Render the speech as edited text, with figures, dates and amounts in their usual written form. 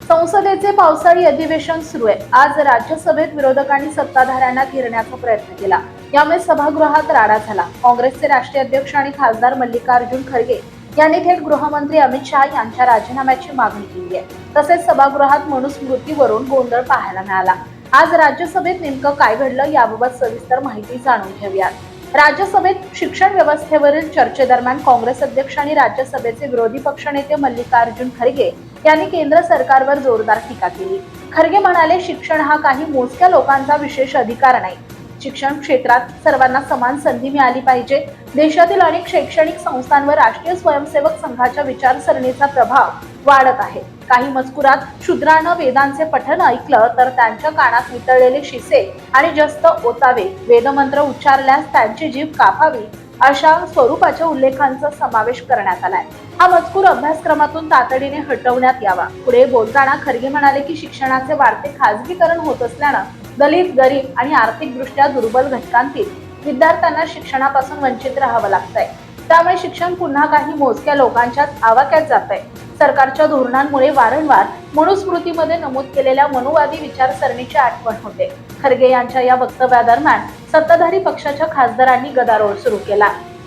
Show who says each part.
Speaker 1: संसदेचे पावसाळी अधिवेशन सुरू आहे। आज राज्यसभेत विरोधकांनी सत्ताधाऱ्यांना घेरण्याचा प्रयत्न केला। यामुळे सभागृहात राडा झाला। काँग्रेसचे राष्ट्रीय अध्यक्ष आणि खासदार मल्लिकार्जुन खरगे यांनी थेट गृहमंत्री अमित शहा यांच्या राजीनाम्याची मागणी केली आहे। तसेच सभागृहात मनुस्मृतीवरून गोंधळ पाहायला मिळाला। आज राज्यसभेत नेमकं काय घडलं याबाबत सविस्तर माहिती जाणून घेऊयात। राज्यसभेत शिक्षण व्यवस्थेवरील चर्चेदरम्यान काँग्रेस अध्यक्ष आणि राज्यसभेचे विरोधी पक्षनेते मल्लिकार्जुन खरगे यांनी केंद्र सरकारवर जोरदार टीका केली। खरगे म्हणाले, शिक्षण हा काही मोजक्या लोकांचा विशेष अधिकार नाही। शिक्षण क्षेत्रात सर्वांना समान संधी मिळाली पाहिजे। देशातील अनेक शैक्षणिक संस्थांवर राष्ट्रीय स्वयंसेवक संघाच्या विचारसरणीचा प्रभाव वाढत आहे। काही मजकुरात शूद्रानं वेदांचे पठण ऐकलं तर त्यांच्या कानात वितळलेले शिसे आणि जस्त ओतावे, वेदमंत्र उच्चारल्यास त्यांची जीभ कापावी अशा स्वरूपाच्या उल्लेखांचा समावेश करण्यात आलाय। हा मजकूर अभ्यासक्रमातून तातडीने हटवण्यात यावा। पुढे बोलताना खरगे म्हणाले की शिक्षणाचे वाढते खासगीकरण होत असल्यानं दलित, गरीब आणि आर्थिकदृष्ट्या दुर्बल घटकांतील विद्यार्थ्यांना शिक्षणापासून वंचित राहावं लागतंय। त्यामुळे शिक्षण पुन्हा काही मोजक्या लोकांच्याच आवाक्यात जातंय। सरकारच्या धोरणांमुळे वारंवार मनुस्मृतीमध्ये नमूद केलेल्या मनुवादी विचारसरणीची आठवण होते। खरगे यांच्या या वक्तव्यादरम्यान सत्ताधारी पक्षाच्या खासदारांनी गदारोळ सुरू केला।